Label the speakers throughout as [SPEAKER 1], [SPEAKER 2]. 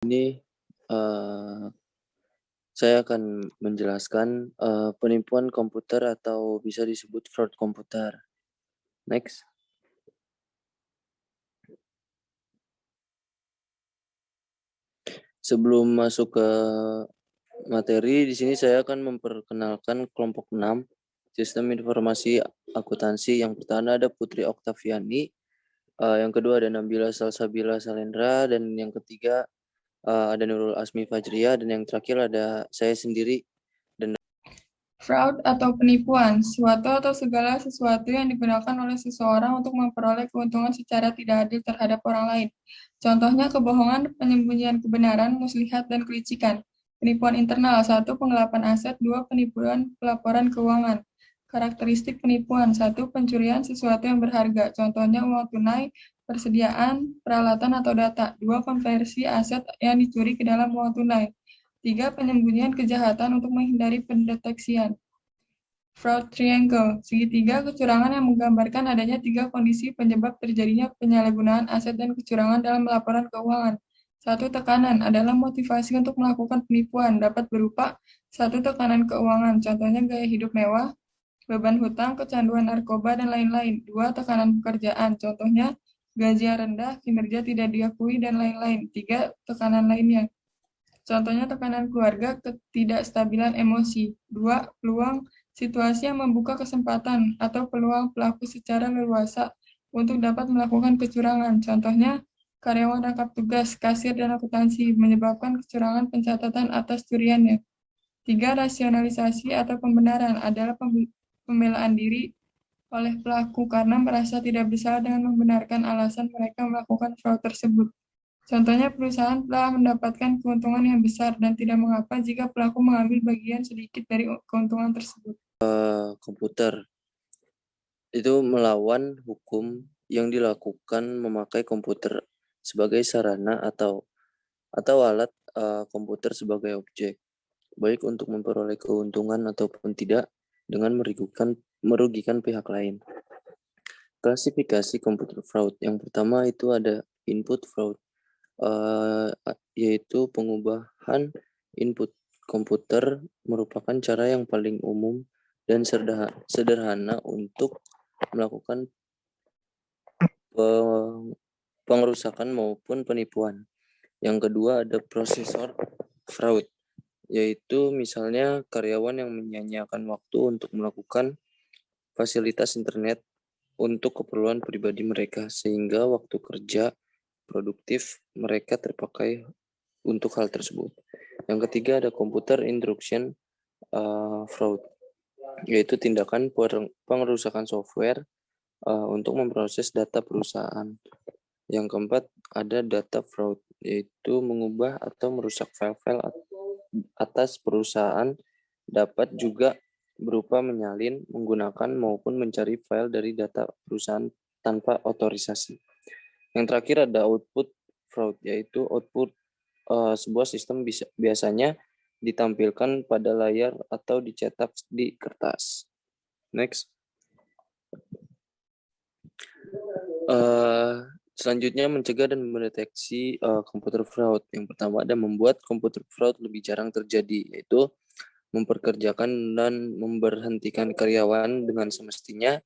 [SPEAKER 1] Ini saya akan menjelaskan penipuan komputer atau bisa disebut fraud komputer. Next. Sebelum masuk ke materi, di sini saya akan memperkenalkan kelompok 6, Sistem Informasi Akuntansi. Yang pertama ada Putri Oktaviani, yang kedua ada Nabila Salsabila Salendra, dan yang ketiga ada Nurul Asmi Fajria, dan yang terakhir ada saya sendiri.
[SPEAKER 2] Fraud atau penipuan, suatu atau segala sesuatu yang digunakan oleh seseorang untuk memperoleh keuntungan secara tidak adil terhadap orang lain. Contohnya kebohongan, penyembunyian kebenaran, muslihat, dan kelicikan. Penipuan internal, 1. Penggelapan aset, 2. Penipuan pelaporan keuangan. Karakteristik penipuan, 1. Pencurian sesuatu yang berharga, contohnya uang tunai, persediaan, peralatan atau data. 2. Konversi aset yang dicuri ke dalam uang tunai. 3. Penyembunyian kejahatan untuk menghindari pendeteksian. Fraud triangle, segitiga kecurangan yang menggambarkan adanya 3 kondisi penyebab terjadinya penyalahgunaan aset dan kecurangan dalam laporan keuangan. 1. Tekanan adalah motivasi untuk melakukan penipuan, dapat berupa 1. Tekanan keuangan, contohnya gaya hidup mewah, beban hutang, kecanduan narkoba, dan lain-lain. 2. Tekanan pekerjaan, contohnya gaji yang rendah, kinerja tidak diakui, dan lain-lain. 3. Tekanan lainnya, contohnya tekanan keluarga, ketidakstabilan emosi. 2. Peluang, situasi yang membuka kesempatan atau peluang pelaku secara leluasa untuk dapat melakukan kecurangan. Contohnya, karyawan rangkap tugas, kasir, dan akuntansi menyebabkan kecurangan pencatatan atas curiannya. 3. Rasionalisasi atau pembenaran adalah pembelaan diri oleh pelaku karena merasa tidak bersalah dengan membenarkan alasan mereka melakukan fraud tersebut. Contohnya, perusahaan telah mendapatkan keuntungan yang besar dan tidak mengapa jika pelaku mengambil bagian sedikit dari keuntungan tersebut.
[SPEAKER 1] Komputer itu melawan hukum yang dilakukan memakai komputer sebagai sarana atau alat komputer sebagai objek, baik untuk memperoleh keuntungan ataupun tidak dengan merugikan pihak lain. Klasifikasi komputer fraud. Yang pertama itu ada input fraud, yaitu pengubahan input komputer merupakan cara yang paling umum dan sederhana untuk melakukan pengerusakan maupun penipuan. Yang kedua ada prosesor fraud, yaitu misalnya karyawan yang menyia-nyiakan waktu untuk melakukan fasilitas internet untuk keperluan pribadi mereka, sehingga waktu kerja produktif mereka terpakai untuk hal tersebut. Yang ketiga ada computer intrusion fraud, yaitu tindakan pengerusakan software untuk memproses data perusahaan. Yang keempat ada data fraud, yaitu mengubah atau merusak file-file atas perusahaan, dapat juga berupa menyalin, menggunakan maupun mencari file dari data perusahaan tanpa otorisasi. Yang terakhir ada output fraud, yaitu output sebuah sistem biasanya ditampilkan pada layar atau dicetak di kertas. Next. Selanjutnya mencegah dan mendeteksi komputer fraud. Yang pertama ada membuat komputer fraud lebih jarang terjadi, yaitu memperkerjakan dan memberhentikan karyawan dengan semestinya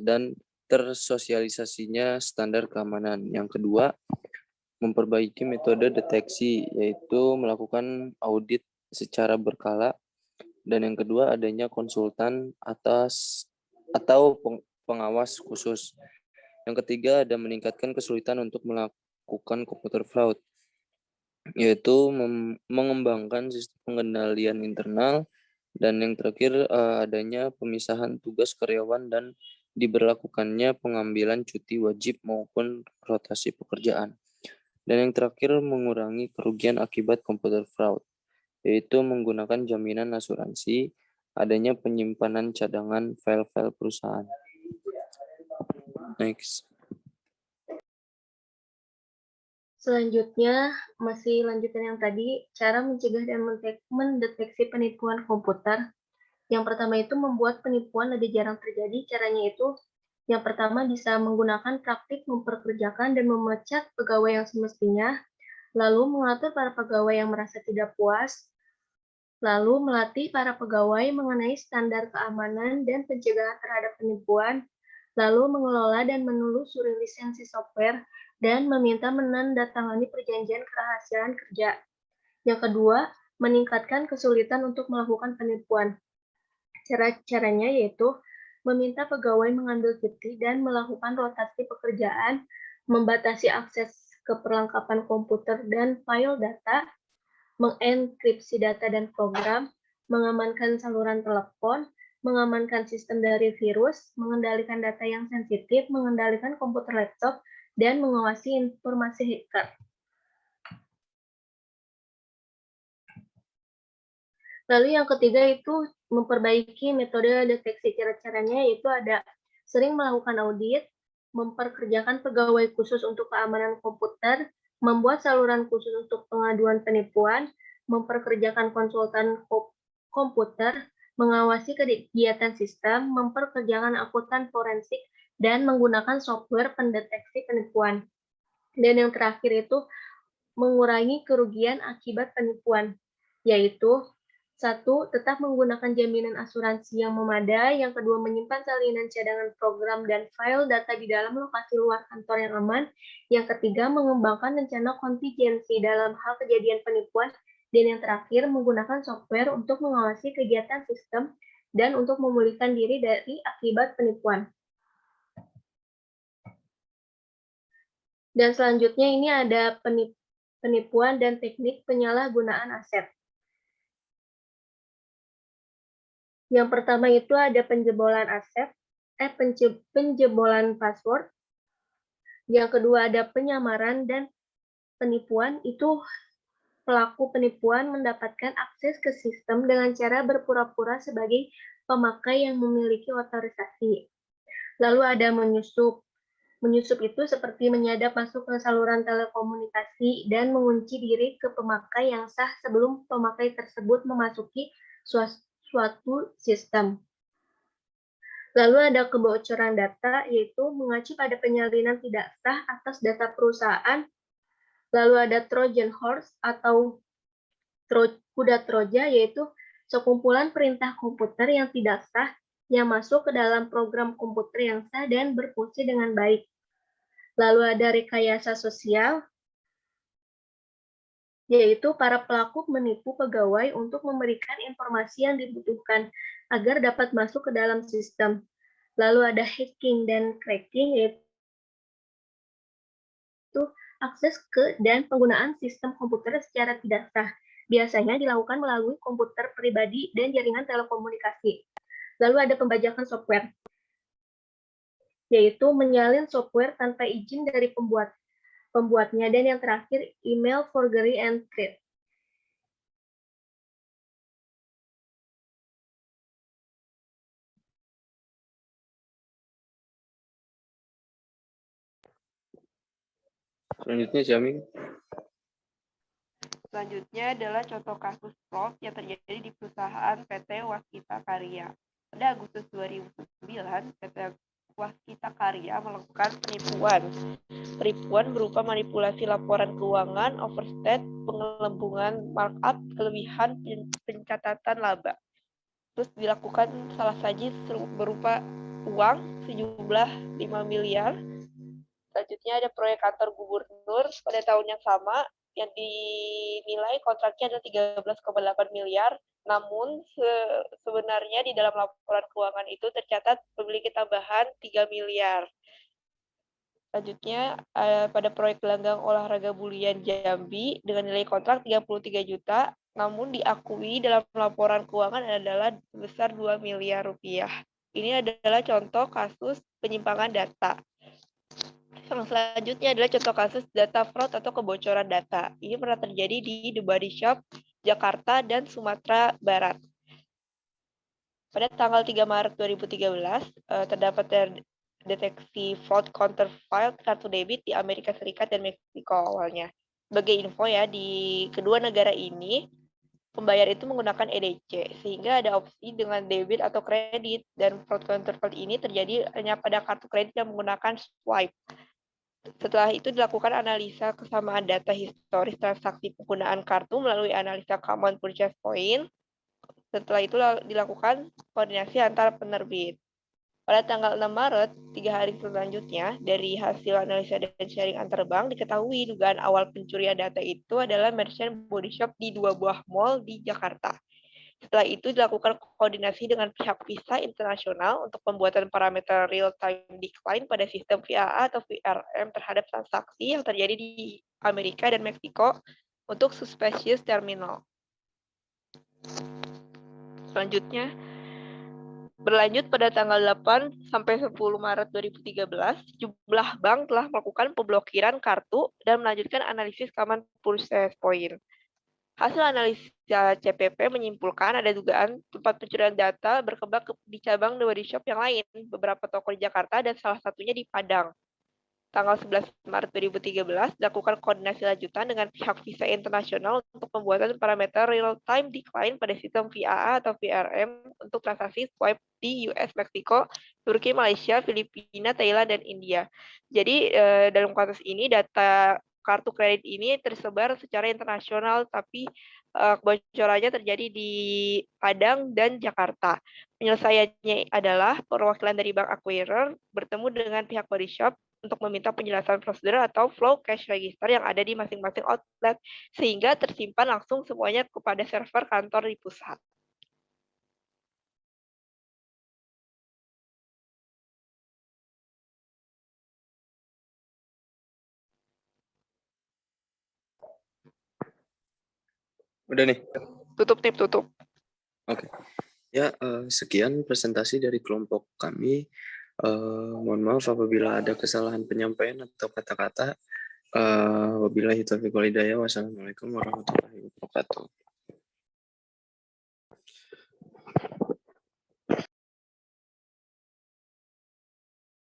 [SPEAKER 1] dan tersosialisasinya standar keamanan. Yang kedua, memperbaiki metode deteksi, yaitu melakukan audit secara berkala. Dan yang kedua, adanya konsultan atau pengawas khusus. Yang ketiga, ada meningkatkan kesulitan untuk melakukan komputer fraud, yaitu mengembangkan sistem pengendalian internal. Dan yang terakhir, adanya pemisahan tugas karyawan dan diberlakukannya pengambilan cuti wajib maupun rotasi pekerjaan. Dan yang terakhir, mengurangi kerugian akibat komputer fraud, yaitu menggunakan jaminan asuransi, adanya penyimpanan cadangan file-file perusahaan. Next.
[SPEAKER 3] Selanjutnya, masih lanjutan yang tadi, cara mencegah dan mendeteksi penipuan komputer. Yang pertama itu membuat penipuan lebih jarang terjadi. Caranya itu, yang pertama bisa menggunakan praktik memperkerjakan dan memecat pegawai yang semestinya. lalu mengatur para pegawai yang merasa tidak puas, lalu melatih para pegawai mengenai standar keamanan dan pencegahan terhadap penipuan, lalu mengelola dan menelusuri lisensi software, dan meminta menandatangani perjanjian kerahasiaan kerja. Yang kedua, meningkatkan kesulitan untuk melakukan penipuan. Cara-caranya yaitu meminta pegawai mengambil cuti dan melakukan rotasi pekerjaan, membatasi akses ke perlengkapan komputer dan file data, mengenkripsi data dan program, mengamankan saluran telepon, mengamankan sistem dari virus, mengendalikan data yang sensitif, mengendalikan komputer laptop, dan mengawasi informasi hacker. Lalu yang ketiga itu memperbaiki metode deteksi. Cara-caranya yaitu ada sering melakukan audit, memperkerjakan pegawai khusus untuk keamanan komputer, membuat saluran khusus untuk pengaduan penipuan, memperkerjakan konsultan komputer, mengawasi kegiatan sistem, memperkerjakan akuntan forensik, dan menggunakan software pendeteksi penipuan. Dan yang terakhir itu mengurangi kerugian akibat penipuan, yaitu 1. Tetap menggunakan jaminan asuransi yang memadai. Yang kedua, menyimpan salinan cadangan program dan file data di dalam lokasi luar kantor yang aman. Yang ketiga, mengembangkan rencana kontingensi dalam hal kejadian penipuan. Dan yang terakhir, menggunakan software untuk mengawasi kegiatan sistem dan untuk memulihkan diri dari akibat penipuan. Dan selanjutnya ini ada penipuan dan teknik penyalahgunaan aset. Yang pertama itu ada penjebolan aset, penjebolan password. Yang kedua ada penyamaran dan penipuan. Itu pelaku penipuan mendapatkan akses ke sistem dengan cara berpura-pura sebagai pemakai yang memiliki otorisasi. Lalu ada menyusup. Menyusup itu seperti menyadap masuk ke saluran telekomunikasi dan mengunci diri ke pemakai yang sah sebelum pemakai tersebut memasuki suatu sistem. Lalu ada kebocoran data, yaitu mengacu pada penyalinan tidak sah atas data perusahaan. Lalu ada Trojan Horse atau kuda Troja, yaitu sekumpulan perintah komputer yang tidak sah yang masuk ke dalam program komputer yang sah dan berfungsi dengan baik. Lalu ada rekayasa sosial, yaitu para pelaku menipu pegawai untuk memberikan informasi yang dibutuhkan agar dapat masuk ke dalam sistem. Lalu ada hacking dan cracking, yaitu akses ke dan penggunaan sistem komputer secara tidak sah. Biasanya dilakukan melalui komputer pribadi dan jaringan telekomunikasi. Lalu ada pembajakan software, yaitu menyalin software tanpa izin dari pembuatnya. Dan yang terakhir, email forgery and theft.
[SPEAKER 1] Selanjutnya, Syaming.
[SPEAKER 4] Selanjutnya adalah contoh kasus fraud yang terjadi di perusahaan PT Waskita Karya. Pada Agustus 2009, PT Waskita Karya melakukan penipuan. Penipuan berupa manipulasi laporan keuangan, overstate, pengelembungan markup, kelebihan pencatatan laba. Terus dilakukan salah saji berupa uang sejumlah 5 miliar. Selanjutnya ada proyek kantor gubernur pada tahun yang sama yang dinilai kontraknya ada 13,8 miliar. Namun sebenarnya di dalam laporan keuangan itu tercatat memiliki tambahan 3 miliar. Selanjutnya pada proyek gelanggang olahraga Bulian Jambi dengan nilai kontrak 33 juta, namun diakui dalam laporan keuangan adalah sebesar 2 miliar rupiah. Ini adalah contoh kasus penyimpangan data. Yang selanjutnya adalah contoh kasus data fraud atau kebocoran data. Ini pernah terjadi di The Body Shop, Jakarta, dan Sumatera Barat. Pada tanggal 3 Maret 2013, terdapat deteksi fraud counterfeit kartu debit di Amerika Serikat dan Meksiko awalnya. Sebagai info ya, di kedua negara ini, pembayar itu menggunakan EDC, sehingga ada opsi dengan debit atau kredit, dan fraud counterfeit ini terjadi hanya pada kartu kredit yang menggunakan swipe. Setelah itu dilakukan analisa kesamaan data historis transaksi penggunaan kartu melalui analisa Common Purchase Point. Setelah itu dilakukan koordinasi antar penerbit. Pada tanggal 6 Maret, 3 hari selanjutnya, dari hasil analisa dan sharing antar bank, diketahui dugaan awal pencurian data itu adalah merchant body shop di 2 buah mall di Jakarta. Setelah itu dilakukan koordinasi dengan pihak Visa Internasional untuk pembuatan parameter real-time decline pada sistem VAA atau VRM terhadap transaksi yang terjadi di Amerika dan Meksiko untuk suspicious terminal. Selanjutnya, berlanjut pada tanggal 8 sampai 10 Maret 2013, jumlah bank telah melakukan pemblokiran kartu dan melanjutkan analisis Common Purchase Point. Hasil analisa CPP menyimpulkan ada dugaan tempat pencurian data berkembang di cabang The Body Shop yang lain, beberapa toko di Jakarta dan salah satunya di Padang. Tanggal 11 Maret 2013, dilakukan koordinasi lanjutan dengan pihak Visa Internasional untuk pembuatan parameter real-time decline pada sistem VAA atau VRM untuk transaksi swipe di US, Meksiko, Turki, Malaysia, Filipina, Thailand, dan India. Jadi dalam kasus ini data kartu kredit ini tersebar secara internasional, tapi kebocorannya terjadi di Padang dan Jakarta. Penyelesaiannya adalah perwakilan dari bank acquirer bertemu dengan pihak body shop untuk meminta penjelasan prosedur atau flow cash register yang ada di masing-masing outlet, sehingga tersimpan langsung semuanya kepada server kantor di pusat.
[SPEAKER 1] Udah nih.
[SPEAKER 4] Tutup, Tip, tutup.
[SPEAKER 1] Oke. Ya, sekian presentasi dari kelompok kami. Mohon maaf apabila ada kesalahan penyampaian atau kata-kata. Wabillahi taufiq wal hidayah. Wassalamualaikum warahmatullahi wabarakatuh.